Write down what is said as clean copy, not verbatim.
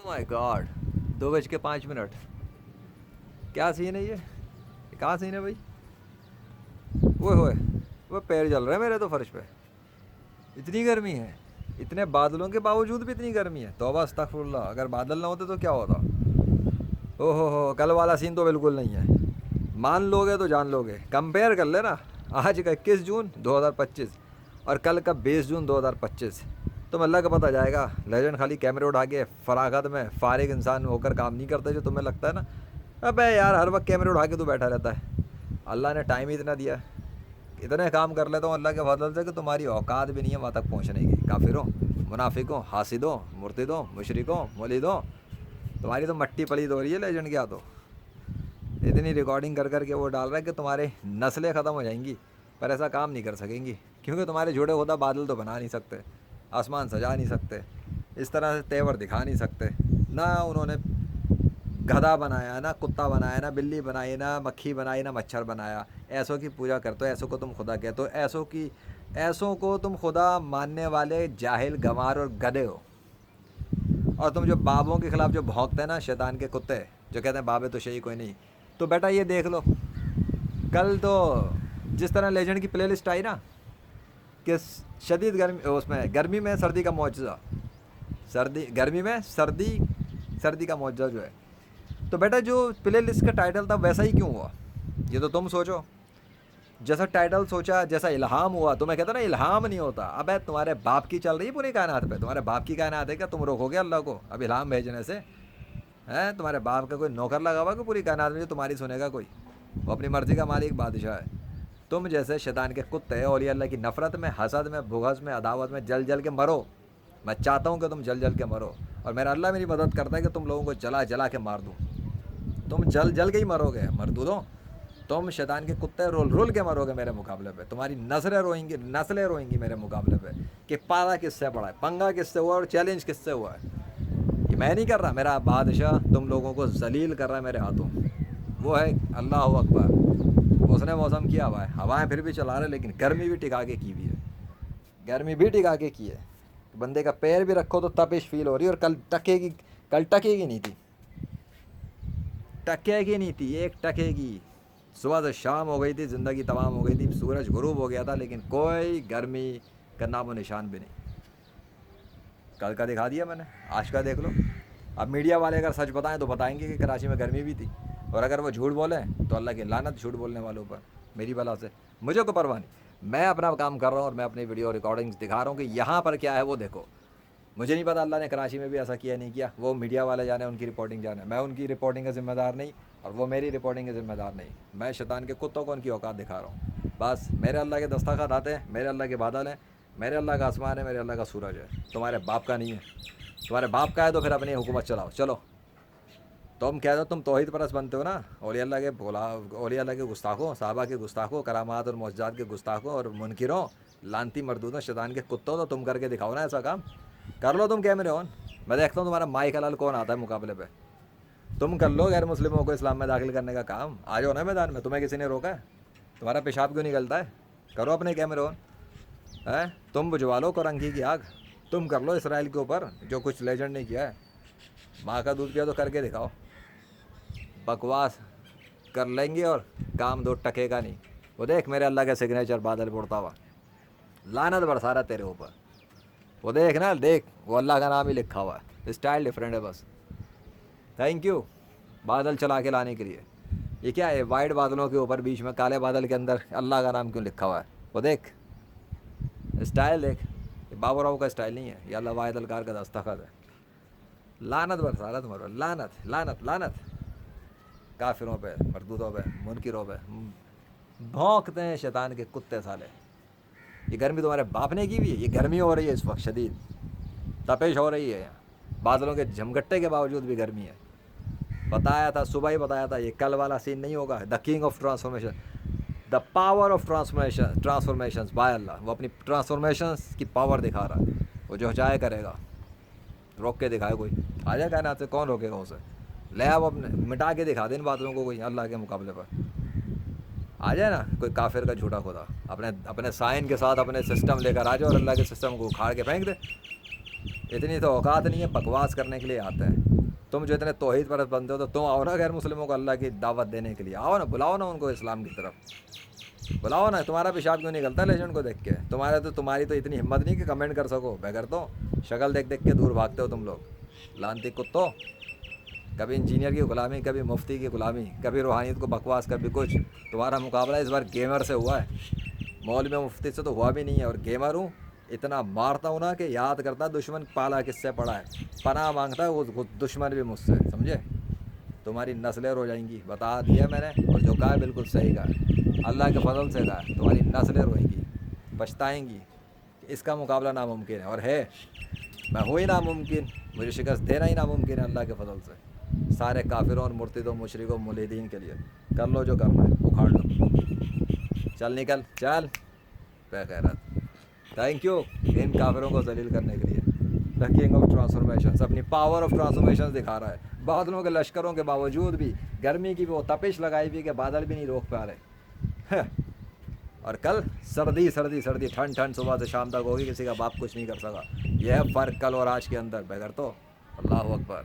My God, 2:05। क्या scene है ये कहाँ सीन है भाई? वो होए, वो पैर जल रहे हैं मेरे तो फर्श पे। इतनी गर्मी है, इतने बादलों के बावजूद भी इतनी गर्मी है। तौबा अस्तगफुरुल्लाह, अगर बादल ना होते तो क्या होता। ओहो हो, कल वाला सीन तो बिल्कुल नहीं है। मान लोगे तो जान लोगे, कंपेयर कर लेना। आज का 21 जून 2025 और कल का 20 जून 2025। तुम अल्लाह का पता जाएगा। लेजेंड खाली कैमरे उठा के फरागत में फारिग इंसान होकर काम नहीं करते जो तुम्हें लगता है ना। अबे यार, हर वक्त कैमरे उठा के तू बैठा रहता है। अल्लाह ने टाइम ही इतना दिया है, इतने काम कर लेता हूँ अल्लाह के फजल से कि तुम्हारी औकात भी नहीं है वहाँ तक पहुँचने की। काफिरों, मुनाफिकों, हासिदों, मुर्तिदों, मुशरिकों, मुलिदों, तुम्हारी तो मट्टी पलीद हो रही है लेजेंड क्या तो। इतनी रिकॉर्डिंग कर कर के वो डाल रहा है कि तुम्हारे नस्लें ख़त्म हो जाएंगी, पर ऐसा काम नहीं कर सकेंगी क्योंकि तुम्हारे जुड़े होता बादल तो बना नहीं सकते, आसमान सजा नहीं सकते, इस तरह से तेवर दिखा नहीं सकते। ना उन्होंने गधा बनाया, ना कुत्ता बनाया, ना बिल्ली बनाई, ना मक्खी बनाई, ना मच्छर बनाया। ऐसों की पूजा करते हो, ऐसों को तुम खुदा कहते हो, ऐसों को तुम खुदा मानने वाले जाहिल, गंवार और गधे हो। और तुम जो बाबों के खिलाफ जो भौंकते हैं ना, शैतान के कुत्ते जो कहते हैं बाबे तो सही कोई नहीं, तो बेटा ये देख लो, कल तो जिस तरह लेजेंड की प्ले लिस्ट आई ना कि शदीद गर्मी, उसमें गर्मी में सर्दी का मुआवजा, गर्मी में सर्दी का मुआवजा जो है, तो बेटा जो प्ले लिस्ट का टाइटल था वैसा ही क्यों हुआ? ये तो तुम सोचो। जैसा टाइटल सोचा, जैसा इल्हाम हुआ, तुम्हें कहता ना इल्हाम नहीं होता। अबे तुम्हारे बाप की चल रही है पूरी कायनात पे, तुम्हारे बाप की कायनात है क्या? तुम रोकोगे अल्लाह को अब इल्हाम भेजने से? हैं, तुम्हारे बाप का कोई नौकर लगा हुआ कि पूरी कायनात में जो तुम्हारी सुनेगा कोई? वो अपनी मर्ज़ी का मालिक बादशाह है। तुम जैसे शैतान के कुत्ते औलिया अल्लाह की नफ़रत में, हसद में, बुग़्ज़ में, अदावत में जल जल के मरो। मैं चाहता हूँ कि तुम जल जल के मरो, और मेरा अल्लाह मेरी मदद करता है कि तुम लोगों को जला जला के मार दूँ। तुम जल जल के ही मरोगे मरदूदों। तुम शैतान के कुत्ते रोल रोल के मरोगे मेरे मुकाबले पे। तुम्हारी नस्लें रोएंगी मेरे मुकाबले पे कि पारा किससे पड़ा है, पंगा किससे हुआ और चैलेंज किससे हुआ है। ये मैं नहीं कर रहा, मेरा बादशाह तुम लोगों को जलील कर रहा है मेरे हाथों। वो है अल्लाह अकबर। उसने मौसम किया हुआ है, हवाएं फिर भी चला रहे, लेकिन गर्मी भी टिका के की हुई है। गर्मी भी टिका के की है। बंदे का पैर भी रखो तो तपिश फील हो रही है। और कल टकेगी नहीं थी, टकेगी नहीं थी, एक टकेगी। सुबह से शाम हो गई थी, ज़िंदगी तमाम हो गई थी, सूरज गुरूब हो गया था, लेकिन कोई गर्मी का नामो निशान भी नहीं। कल का दिखा दिया मैंने, आज का देख लो। अब मीडिया वाले अगर सच बताएं तो बताएंगे कि कराची में गर्मी भी थी, और अगर वो झूठ बोलें तो अल्लाह की लानत झूठ बोलने वालों पर, मेरी बला से। मुझे कोई परवाह नहीं, मैं अपना काम कर रहा हूँ और मैं अपनी वीडियो रिकॉर्डिंग्स दिखा रहा हूँ कि यहाँ पर क्या है वो देखो। मुझे नहीं पता अल्लाह ने कराची में भी ऐसा किया नहीं किया, वो मीडिया वाले जाने, उनकी रिपोर्टिंग जाने। मैं उनकी रिपोर्टिंग का ज़िम्मेदार नहीं, और वो मेरी रिपोर्टिंग का ज़िम्मेदार नहीं। मैं शैतान के कुत्तों को उनकी औकात दिखा रहा हूँ बस। मेरे अल्लाह के दस्तखत आते हैं, मेरे अल्लाह के बादल हैं, मेरे अल्लाह का आसमान है, मेरे अल्लाह का सूरज है। तुम्हारे बाप का नहीं है। तुम्हारे बाप का है तो फिर अपनी हुकूमत चलाओ। चलो, तुम कह दो तुम तौहीद परस्त बनते हो ना, औलिया अल्लाह के औलिया अल्लाह के गुस्ताखों, साहबा के गुस्ताखों, करामात और मौजज़ात के गुस्ताखों और मुनकिरों, लानती मरदूदों, शैतान के कुत्तों, तो तुम करके दिखाओ ना ऐसा काम। कर लो तुम कैमरे ऑन, मैं देखता हूँ तुम्हारा माइक हलाल कौन आता है मुकाबले पे। तुम कर लो गैर मुस्लिमों को इस्लाम में दाखिल करने का काम। आ जाओ ना मैदान में, तुम्हें किसी ने रोका है? तुम्हारा पेशाब क्यों निकलता है? करो अपने कैमरे ऑन। है, तुम बुझवा लो करंगी की आग। तुम कर लो इसराइल के ऊपर जो कुछ लेजेंड ने किया है। माँ का दूध पिया तो करके दिखाओ। बकवास कर लेंगे और काम दो टकेगा नहीं। वो देख मेरे अल्लाह के सिग्नेचर बादल उड़ता हुआ, लानत बरसा रहा तेरे ऊपर। वो देख ना, देख वो अल्लाह का नाम ही लिखा हुआ है, स्टाइल डिफरेंट है बस। थैंक यू बादल चला के लाने के लिए। ये क्या है, वाइट बादलों के ऊपर बीच में काले बादल के अंदर अल्लाह का नाम क्यों लिखा हुआ है? वो देख स्टाइल देख, ये बाबूराव का स्टाइल नहीं है, ये अल्लाह वाहिद अलकार का दस्तखत है। लानत बरसा रहा तुम्हारे, लानत लानत लानत काफिरों पे, मरदूदों पे, मुनकिरों पे। भौंकते हैं शैतान के कुत्ते साले। ये गर्मी तुम्हारे बाप ने की हुई है। ये गर्मी हो रही है इस वक्त, शदीद तपिश हो रही है यहाँ, बादलों के झमगट्टे के बावजूद भी गर्मी है। बताया था, सुबह ही बताया था, ये कल वाला सीन नहीं होगा। The king of transformation, the power of transformation by Allah. वो अपनी ट्रांसफॉर्मेशन की पावर दिखा रहा है, वो जो चाहे करेगा। रोक के दिखाए कोई, आ जाए कायनात से, कौन रोकेगा उसे? ले आप अपने मिटा के दिखा दे इन बादलों को कोई अल्लाह के मुकाबले पर। आ जाए ना कोई काफिर का झूठा खुदा, अपने साइन के साथ अपने सिस्टम लेकर आ जाए और अल्लाह के सिस्टम को उखाड़ के फेंक दे। اتنی تو اوقات نہیں ہے، بکواس کرنے کے لیے آتے ہیں۔ تم جو اتنے توحید پرست بنتے ہو تو تم آؤ نا غیر مسلموں کو اللہ کی دعوت دینے کے لیے، آؤ نا، بلاؤ نا ان کو اسلام کی طرف، بلاؤ نا۔ تمہارا پیشاب کیوں نکلتا ہے لیجنڈ کو دیکھ کے؟ تمہاری تو اتنی ہمت نہیں کہ کمنٹ کر سکو، بغیر تو شکل دیکھ دیکھ کے دور بھاگتے ہو تم لوگ، لانتی کتو۔ کبھی انجینئر کی غلامی، کبھی مفتی کی غلامی، کبھی روحانیت کو بکواس، کبھی کچھ۔ تمہارا مقابلہ اس بار گیمر سے ہوا ہے، مولوی مفتی سے تو ہوا بھی نہیں ہے، اور گیمر ہوں، اتنا مارتا ہوں نا کہ یاد کرتا دشمن پالا کس سے پڑا ہے، پناہ مانگتا ہے وہ دشمن بھی مجھ سے، سمجھے؟ تمہاری نسلیں رو جائیں گی، بتا دیا میں نے، اور جو کہا ہے بالکل صحیح کہا ہے، اللہ کے فضل سے کہا ہے، تمہاری نسلیں روئیں گی، پچھتائیں گی کہ اس کا مقابلہ ناممکن ہے، اور ہے، میں ہوں ہی ناممکن، مجھے شکست دینا ہی ناممکن ہے اللہ کے فضل سے، سارے کافروں اور مرتدوں مشرکوں ملحدین کے لیے۔ کر لو جو کرنا ہے، اکھاڑ لو، چل نکل چل بے غیرت۔ تھینک یو ان کافروں کو ذلیل کرنے کے لیے۔ دا کنگ آف ٹرانسفارمیشنز اپنی پاور آف ٹرانسفارمیشنز دکھا رہا ہے، بادلوں کے لشکروں کے باوجود بھی، گرمی کی بھی وہ تپش لگائی ہوئی کہ بادل بھی نہیں روک پا رہے، اور کل سردی سردی سردی، ٹھنڈ ٹھنڈ، صبح سے شام تک ہوگی، کسی کا باپ کچھ نہیں کر سکا۔ یہ ہے فرق کل اور آج کے اندر، بغیر تو اللہ اکبر۔